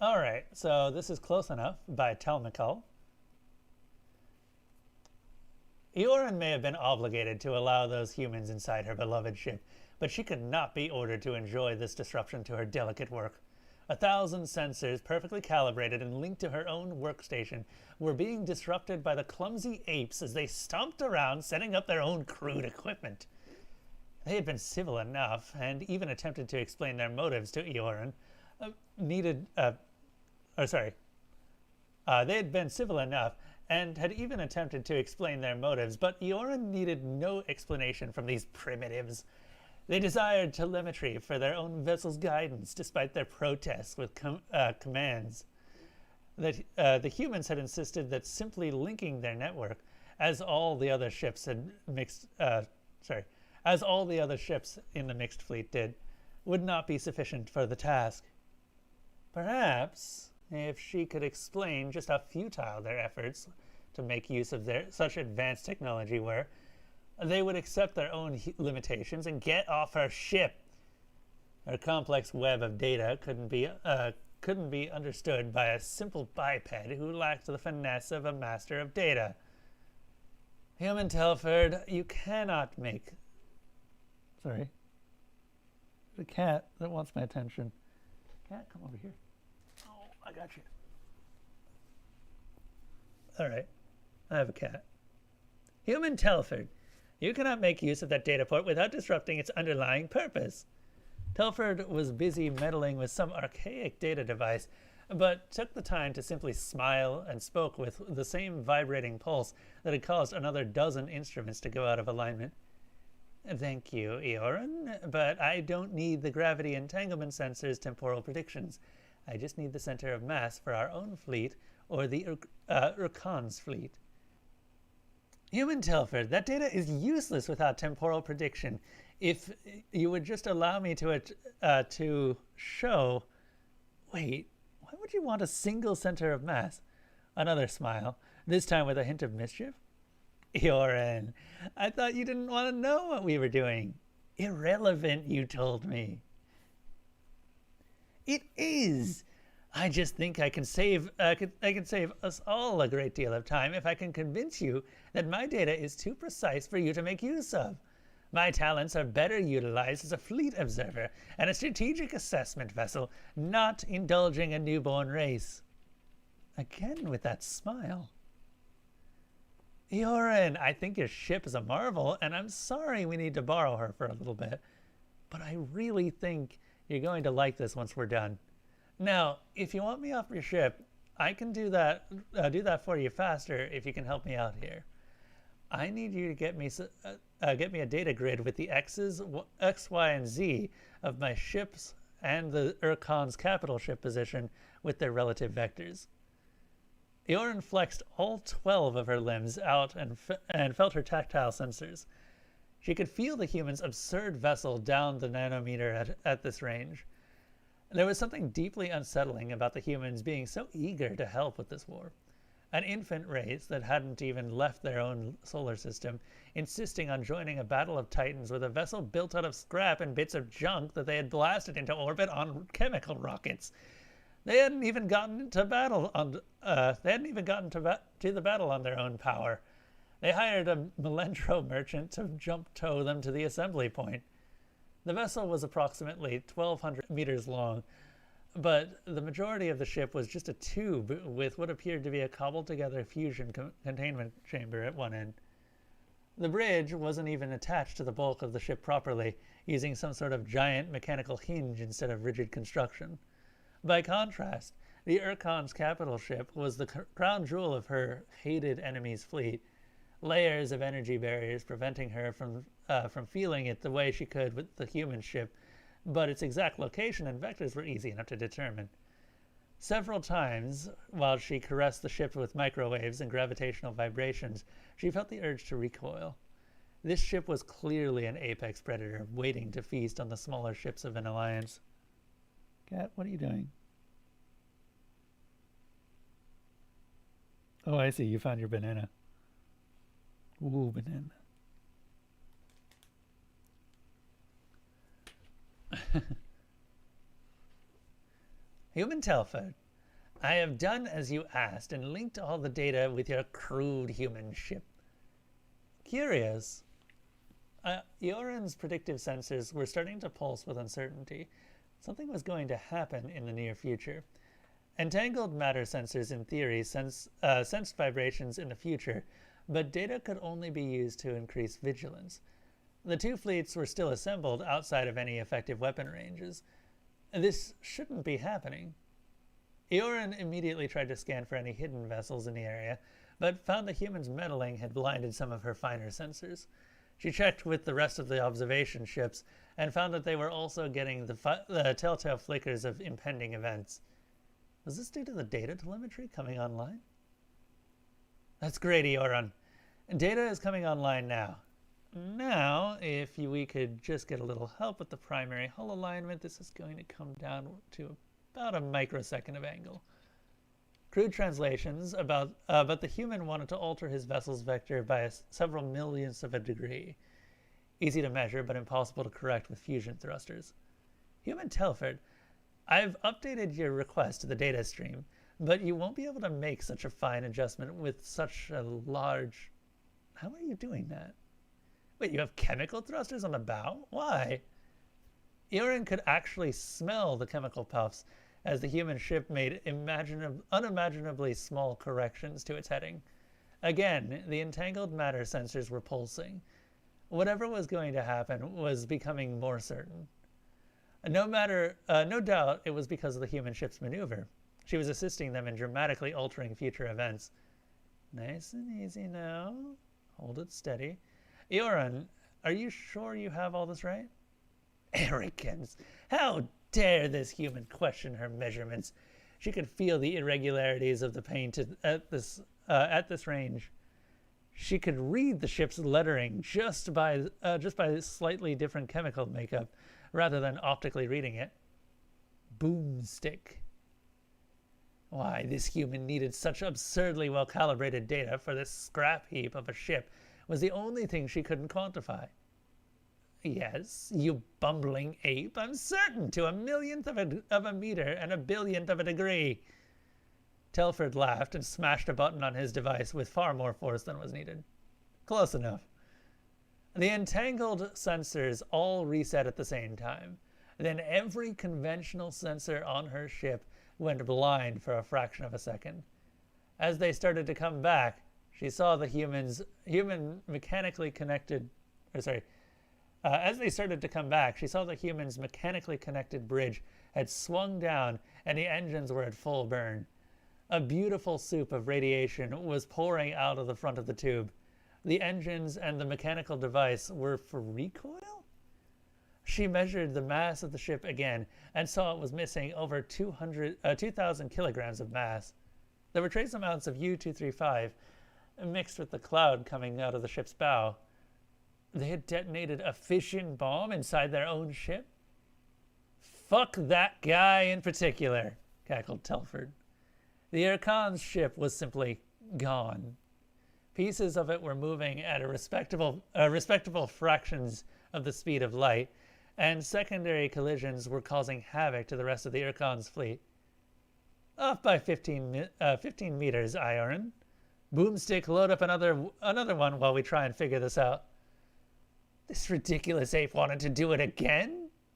Alright, so this is Close Enough by talmikal. Eorin may have been obligated to allow those humans inside her beloved ship, but she could not be ordered to enjoy this disruption to her delicate work. 1,000 sensors, perfectly calibrated and linked to her own workstation, were being disrupted by the clumsy apes as they stomped around setting up their own crude equipment. They had been civil enough, and even attempted to explain their motives to Eorin. They had been civil enough and had even attempted to explain their motives, but Eorin needed no explanation from these primitives. They desired telemetry for their own vessel's guidance, despite their protests with commands. The humans had insisted that simply linking their network, as all the other ships in the mixed fleet did, would not be sufficient for the task. Perhaps, if she could explain just how futile their efforts to make use of such advanced technology were, they would accept their own limitations and get off her ship. Her complex web of data couldn't be understood by a simple biped who lacked the finesse of a master of data. Human Telford, you cannot make... Sorry. The cat that wants my attention. Cat, come over here. Oh, I got you. Alright. I have a cat. Human Telford, you cannot make use of that data port without disrupting its underlying purpose. Telford was busy meddling with some archaic data device, but took the time to simply smile and spoke with the same vibrating pulse that had caused another dozen instruments to go out of alignment. Thank you, Eorin, but I don't need the gravity entanglement sensor's temporal predictions. I just need the center of mass for our own fleet or the Urkon's fleet. Human Telford, that data is useless without temporal prediction. If you would just allow me to show... Wait, why would you want a single center of mass? Another smile, this time with a hint of mischief. Eorin, I thought you didn't want to know what we were doing. Irrelevant, you told me. It is. I just think I can save us all a great deal of time if I can convince you that my data is too precise for you to make use of. My talents are better utilized as a fleet observer and a strategic assessment vessel, not indulging a newborn race. Again with that smile. Eorin, I think your ship is a marvel, and I'm sorry we need to borrow her for a little bit, but I really think you're going to like this once we're done. Now, if you want me off your ship, I can do that for you faster if you can help me out here. I need you to get me a data grid with the X's, X, Y, and Z of my ships and the Urkon's capital ship position with their relative vectors. Eorin flexed all 12 of her limbs out and felt her tactile sensors. She could feel the human's absurd vessel down the nanometer at this range. There was something deeply unsettling about the humans being so eager to help with this war. An infant race that hadn't even left their own solar system, insisting on joining a battle of titans with a vessel built out of scrap and bits of junk that they had blasted into orbit on chemical rockets. They hadn't even gotten to battle on. To the battle on their own power. They hired a Melendro merchant to jump tow them to the assembly point. The vessel was approximately 1,200 meters long, but the majority of the ship was just a tube with what appeared to be a cobbled-together fusion containment chamber at one end. The bridge wasn't even attached to the bulk of the ship properly, using some sort of giant mechanical hinge instead of rigid construction. By contrast, the Urkon's capital ship was the crown jewel of her hated enemy's fleet, layers of energy barriers preventing her from feeling it the way she could with the human ship, but its exact location and vectors were easy enough to determine. Several times, while she caressed the ship with microwaves and gravitational vibrations, she felt the urge to recoil. This ship was clearly an apex predator waiting to feast on the smaller ships of an alliance. Cat, what are you doing? Oh, I see. You found your banana. Ooh, banana. Human Telford, I have done as you asked and linked all the data with your crude human ship. Curious. Ioran's predictive sensors were starting to pulse with uncertainty. Something was going to happen in the near future. Entangled matter sensors, in theory, sensed vibrations in the future, but data could only be used to increase vigilance. The two fleets were still assembled outside of any effective weapon ranges. This shouldn't be happening. Ioran immediately tried to scan for any hidden vessels in the area, but found the humans' meddling had blinded some of her finer sensors. She checked with the rest of the observation ships and found that they were also getting the telltale flickers of impending events. Was this due to the data telemetry coming online? That's great, Ioran. Data is coming online now. Now, if we could just get a little help with the primary hull alignment, this is going to come down to about a microsecond of angle. Crude translations but the human wanted to alter his vessel's vector by several millionths of a degree. Easy to measure, but impossible to correct with fusion thrusters. Human Telford, I've updated your request to the data stream, but you won't be able to make such a fine adjustment with such a large... How are you doing that? Wait, you have chemical thrusters on the bow? Why? Ioran could actually smell the chemical puffs as the human ship made unimaginably small corrections to its heading. Again, the entangled matter sensors were pulsing. Whatever was going to happen was becoming more certain. No doubt it was because of the human ship's maneuver. She was assisting them in dramatically altering future events. Nice and easy now. Hold it steady. Ioran, are you sure you have all this right? Arrogance! How dare this human question her measurements? She could feel the irregularities of the paint at this range. She could read the ship's lettering just by slightly different chemical makeup, rather than optically reading it. Boomstick. Why, this human needed such absurdly well-calibrated data for this scrap heap of a ship was the only thing she couldn't quantify. Yes, you bumbling ape, I'm certain to a millionth of a meter and a billionth of a degree. Telford laughed and smashed a button on his device with far more force than was needed. Close enough. The entangled sensors all reset at the same time. Then every conventional sensor on her ship went blind for a fraction of a second. As they started to come back, she saw the as they started to come back, she saw the human's mechanically connected bridge had swung down and the engines were at full burn. A beautiful soup of radiation was pouring out of the front of the tube. The engines and the mechanical device were for recoil? She measured the mass of the ship again and saw it was missing over 2,000 kilograms of mass. There were trace amounts of U-235 mixed with the cloud coming out of the ship's bow. They had detonated a fission bomb inside their own ship? Fuck that guy in particular, cackled Telford. The Irkan's ship was simply gone. Pieces of it were moving at respectable fractions of the speed of light, and secondary collisions were causing havoc to the rest of the Irkan's fleet. Off by 15 meters, Ioran. Boomstick, load up another one while we try and figure this out. This ridiculous ape wanted to do it again?